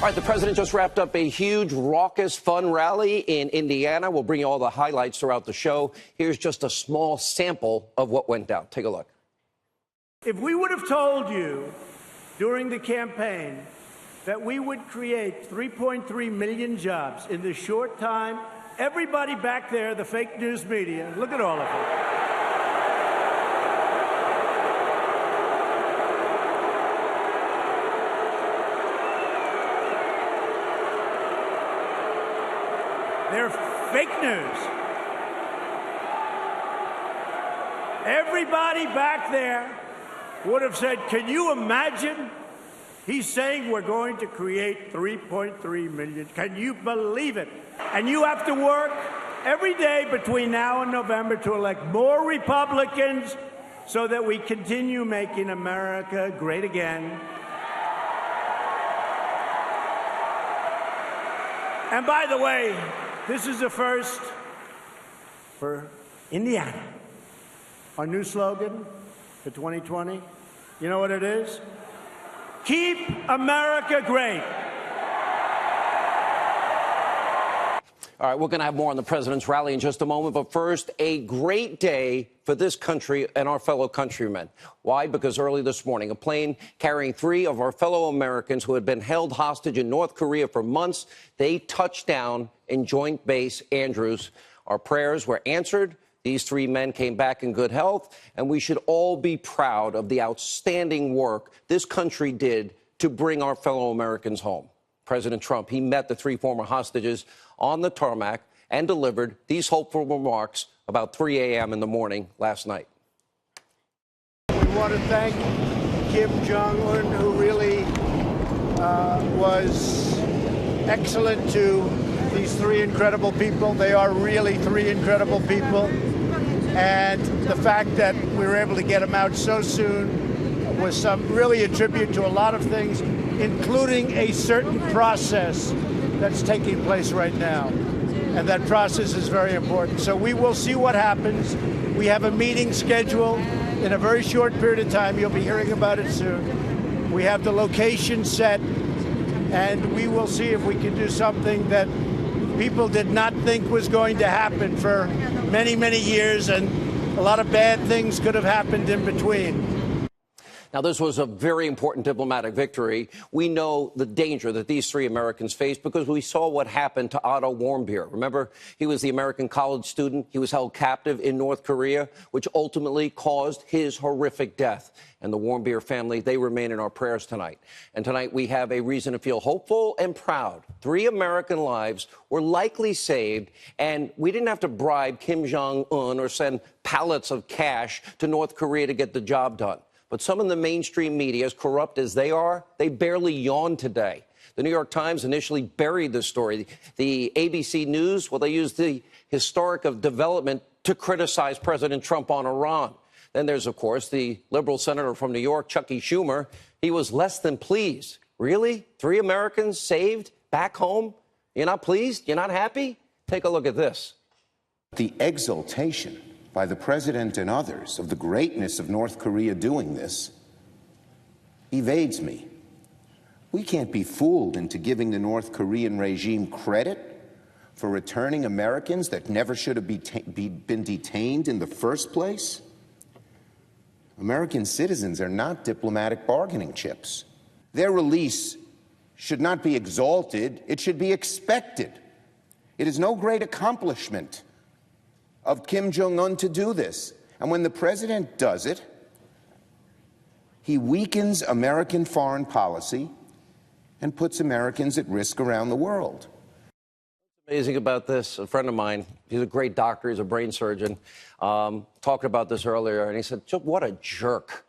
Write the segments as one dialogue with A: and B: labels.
A: All right, the president just wrapped up a huge, raucous, fun rally in Indiana. We'll bring you all the highlights throughout the show. Here's just a small sample of what went down. Take a look.
B: If we would have told you during the campaign that we would create 3.3 million jobs in this short time, everybody back there, the fake news media, look at all of them. They're fake news. Everybody back there would have said, can you imagine? He's saying we're going to create 3.3 million. Can you believe it? And you have to work every day between now and November to elect more Republicans so that we continue making America great again. And by the way, this is a first for Indiana. Our new slogan for 2020, you know what it is? Keep America great.
A: All right, we're going to have more on the president's rally in just a moment. But first, a great day for this country and our fellow countrymen. Why? Because early this morning, a plane carrying 3 of our fellow Americans who had been held hostage in North Korea for months, they touched down in Joint Base Andrews. Our prayers were answered. These 3 men came back in good health, and we should all be proud of the outstanding work this country did to bring our fellow Americans home. President Trump, he met the 3 former hostages on the tarmac and delivered these hopeful remarks about 3 a.m. in the morning last night.
B: We want to thank Kim Jong-un, who really was excellent to these 3 incredible people. They are really 3 incredible people. And the fact that we were able to get them out so soon was really a tribute to a lot of things, including a certain process that's taking place right now. And that process is very important. So we will see what happens. We have a meeting scheduled in a very short period of time. You'll be hearing about it soon. We have the location set, and we will see if we can do something that people did not think was going to happen for many, many years, and a lot of bad things could have happened in between.
A: Now, this was a very important diplomatic victory. We know the danger that these 3 Americans faced because we saw what happened to Otto Warmbier. Remember, he was the American college student. He was held captive in North Korea, which ultimately caused his horrific death. And the Warmbier family, they remain in our prayers tonight. And tonight we have a reason to feel hopeful and proud. 3 American lives were likely saved, and we didn't have to bribe Kim Jong-un or send pallets of cash to North Korea to get the job done. But some of the mainstream media, as corrupt as they are, they barely yawned today. The New York Times initially buried this story. The ABC News, well, they used the historic of development to criticize President Trump on Iran. Then there's, of course, the liberal senator from New York, Chucky Schumer. He was less than pleased. Really? 3 Americans saved back home? You're not pleased? You're not happy? Take a look at this.
C: The exultation by the president and others of the greatness of North Korea doing this evades me. We can't be fooled into giving the North Korean regime credit for returning Americans that never should have been detained in the first place. American citizens are not diplomatic bargaining chips. Their release should not be exalted, it should be expected. It is no great accomplishment of Kim Jong-un to do this. And when the president does it, he weakens American foreign policy and puts Americans at risk around the world.
A: Amazing about this, a friend of mine, he's a great doctor, he's a brain surgeon, talked about this earlier, and he said, what a jerk.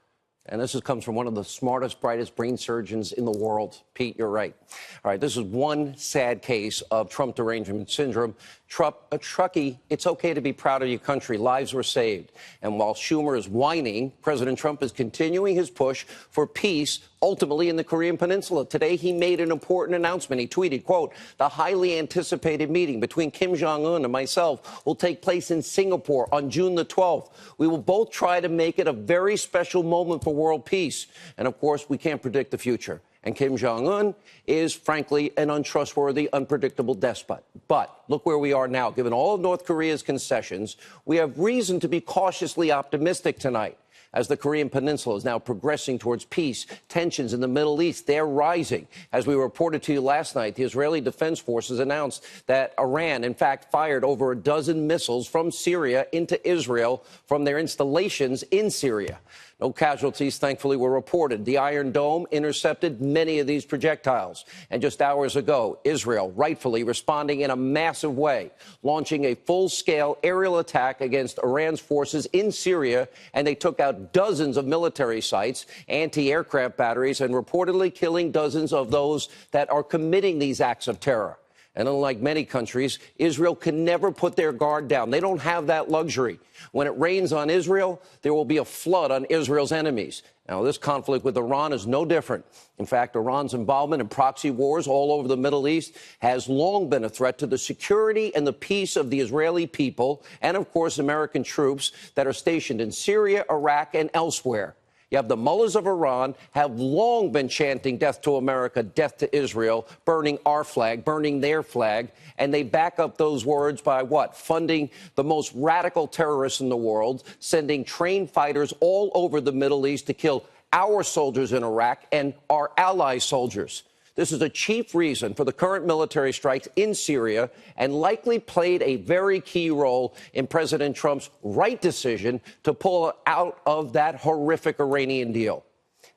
A: And this comes from one of the smartest, brightest brain surgeons in the world. Pete, you're right. All right, this is one sad case of Trump derangement syndrome. Truckee, it's okay to be proud of your country. Lives were saved. And while Schumer is whining, President Trump is continuing his push for peace, ultimately in the Korean Peninsula. Today, he made an important announcement. He tweeted, quote, the highly anticipated meeting between Kim Jong-un and myself will take place in Singapore on June the 12th. We will both try to make it a very special moment for world peace. And, of course, we can't predict the future. And Kim Jong-un is, frankly, an untrustworthy, unpredictable despot. But look where we are now. Given all of North Korea's concessions, we have reason to be cautiously optimistic tonight. As the Korean peninsula is now progressing towards peace, tensions in the Middle East, they're rising. As we reported to you last night, the Israeli Defense Forces announced that Iran, in fact, fired over a dozen missiles from Syria into Israel from their installations in Syria. No casualties, thankfully, were reported. The Iron Dome intercepted many of these projectiles. And just hours ago, Israel rightfully responding in a massive way, launching a full-scale aerial attack against Iran's forces in Syria, and they took out dozens of military sites, anti-aircraft batteries, and reportedly killing dozens of those that are committing these acts of terror. And unlike many countries, Israel can never put their guard down. They don't have that luxury. When it rains on Israel, there will be a flood on Israel's enemies. Now, this conflict with Iran is no different. In fact, Iran's involvement in proxy wars all over the Middle East has long been a threat to the security and the peace of the Israeli people and, of course, American troops that are stationed in Syria, Iraq, and elsewhere. You have the mullahs of Iran have long been chanting death to America, death to Israel, burning our flag, burning their flag. And they back up those words by what? Funding the most radical terrorists in the world, sending trained fighters all over the Middle East to kill our soldiers in Iraq and our ally soldiers. This is a chief reason for the current military strikes in Syria and likely played a very key role in President Trump's right decision to pull out of that horrific Iranian deal.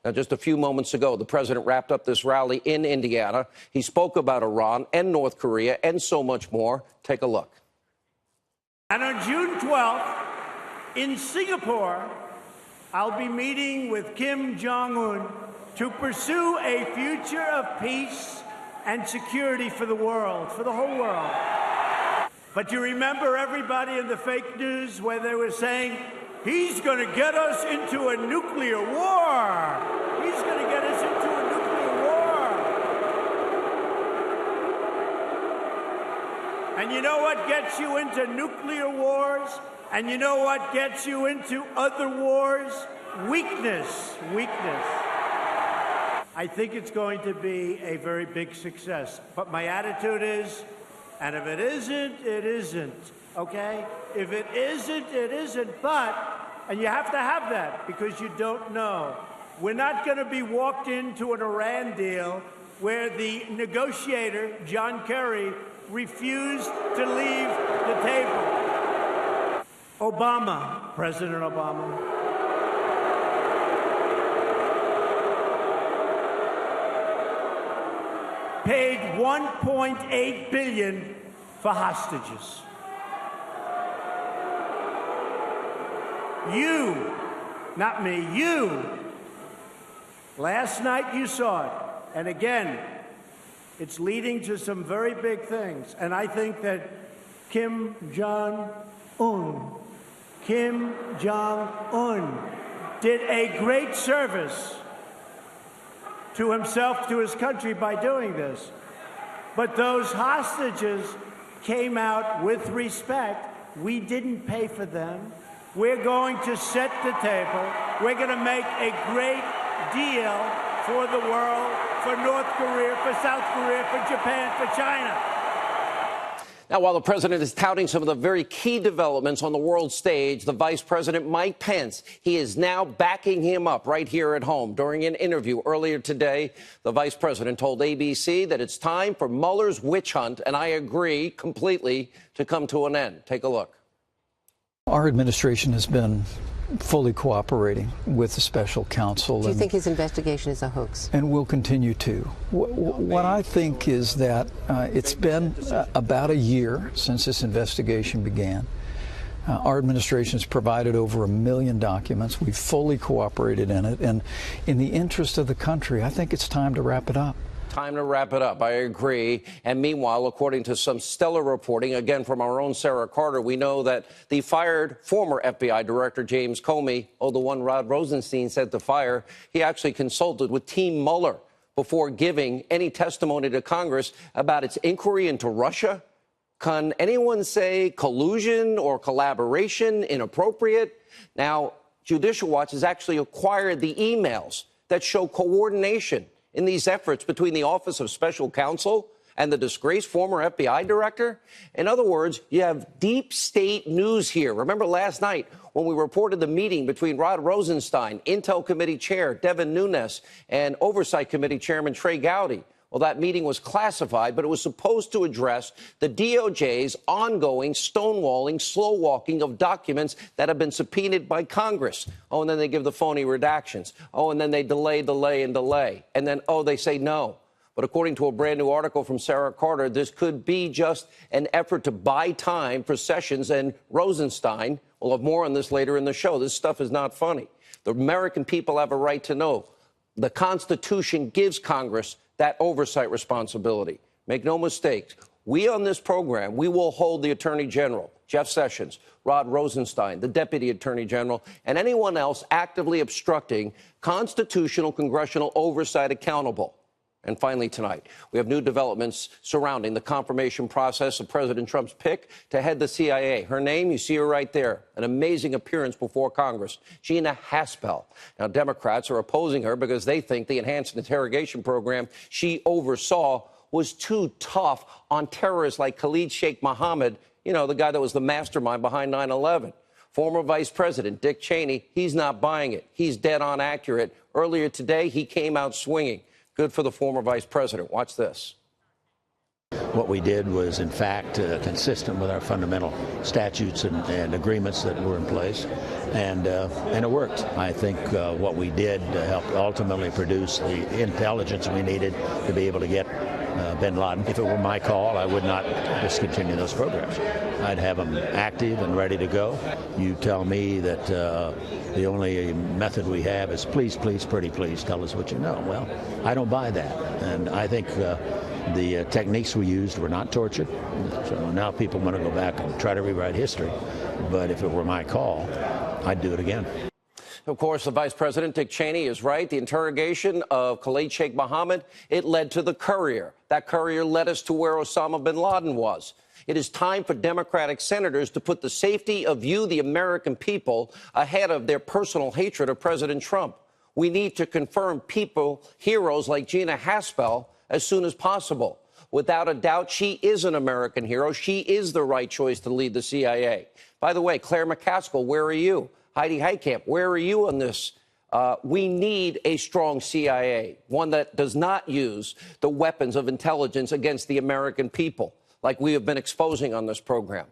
A: Now, just a few moments ago, the president wrapped up this rally in Indiana. He spoke about Iran and North Korea and so much more. Take a look.
D: And on June 12th, in Singapore, I'll be meeting with Kim Jong-un to pursue a future of peace and security for the world, for the whole world. But you remember everybody in the fake news where they were saying, he's going to get us into a nuclear war. He's going to get us into a nuclear war. And you know what gets you into nuclear wars? And you know what gets you into other wars? Weakness. Weakness. I think it's going to be a very big success. But my attitude is, and if it isn't, it isn't, okay? If it isn't, it isn't. But, and you have to have that because you don't know. We're not going to be walked into an Iran deal where the negotiator, John Kerry, refused to leave the table. Obama, President Obama, paid $1.8 billion for hostages. You, not me, you, last night you saw it. And again, it's leading to some very big things. And I think that Kim Jong-un did a great service to himself, to his country by doing this. But those hostages came out with respect. We didn't pay for them. We're going to set the table. We're going to make a great deal for the world, for North Korea, for South Korea, for Japan, for China.
A: Now, while the president is touting some of the very key developments on the world stage, the Vice President, Mike Pence, he is now backing him up right here at home. During an interview earlier today, the Vice President told ABC that it's time for Mueller's witch hunt, and I agree completely, to come to an end. Take a look.
E: Our administration has been fully cooperating with the special counsel.
F: Do you think his investigation is a hoax?
E: And will continue to. What I think is that it's been about a year since this investigation began. Our administration has provided over 1 million documents. We've fully cooperated in it. And in the interest of the country, I think it's time to wrap it up.
A: Time to wrap it up. I agree. And meanwhile, according to some stellar reporting, again from our own Sarah Carter, we know that the fired former FBI Director James Comey, the one Rod Rosenstein said to fire, he actually consulted with Team Mueller before giving any testimony to Congress about its inquiry into Russia. Can anyone say collusion or collaboration inappropriate? Now, Judicial Watch has actually acquired the emails that show coordination in these efforts between the Office of Special Counsel and the disgraced former FBI director? In other words, you have deep state news here. Remember last night when we reported the meeting between Rod Rosenstein, Intel Committee Chair Devin Nunes, and Oversight Committee Chairman Trey Gowdy? Well, that meeting was classified, but it was supposed to address the DOJ's ongoing stonewalling, slow walking of documents that have been subpoenaed by Congress. Oh, and then they give the phony redactions. Oh, and then they delay. And then, oh, they say no. But according to a brand new article from Sarah Carter, this could be just an effort to buy time for Sessions and Rosenstein. We'll have more on this later in the show. This stuff is not funny. The American people have a right to know. The Constitution gives Congress that oversight responsibility. Make no mistake, we on this program, we will hold the Attorney General, Jeff Sessions, Rod Rosenstein, the Deputy Attorney General, and anyone else actively obstructing constitutional congressional oversight accountable. And finally tonight, we have new developments surrounding the confirmation process of President Trump's pick to head the CIA. Her name, you see her right there, an amazing appearance before Congress, Gina Haspel. Now, Democrats are opposing her because they think the enhanced interrogation program she oversaw was too tough on terrorists like Khalid Sheikh Mohammed, you know, the guy that was the mastermind behind 9/11. Former Vice President Dick Cheney, he's not buying it. He's dead on accurate. Earlier today, he came out swinging. Good for the former vice president. Watch this.
G: What we did was, in fact, consistent with our fundamental statutes and agreements that were in place, and it worked. I think what we did helped ultimately produce the intelligence we needed to be able to get bin Laden. If it were my call, I would not discontinue those programs. I'd have them active and ready to go. You tell me that the only method we have is please, please, pretty please, tell us what you know. Well, I don't buy that. And I think the techniques we used were not torture. So now people want to go back and try to rewrite history. But if it were my call, I'd do it again.
A: Of course, the Vice President, Dick Cheney, is right. The interrogation of Khalid Sheikh Mohammed, it led to the Courier. That Courier led us to where Osama bin Laden was. It is time for Democratic senators to put the safety of you, the American people, ahead of their personal hatred of President Trump. We need to confirm people, heroes like Gina Haspel, as soon as possible. Without a doubt, she is an American hero. She is the right choice to lead the CIA. By the way, Claire McCaskill, where are you? Heidi Heitkamp, where are you on this? We need a strong CIA, one that does not use the weapons of intelligence against the American people, like we have been exposing on this program.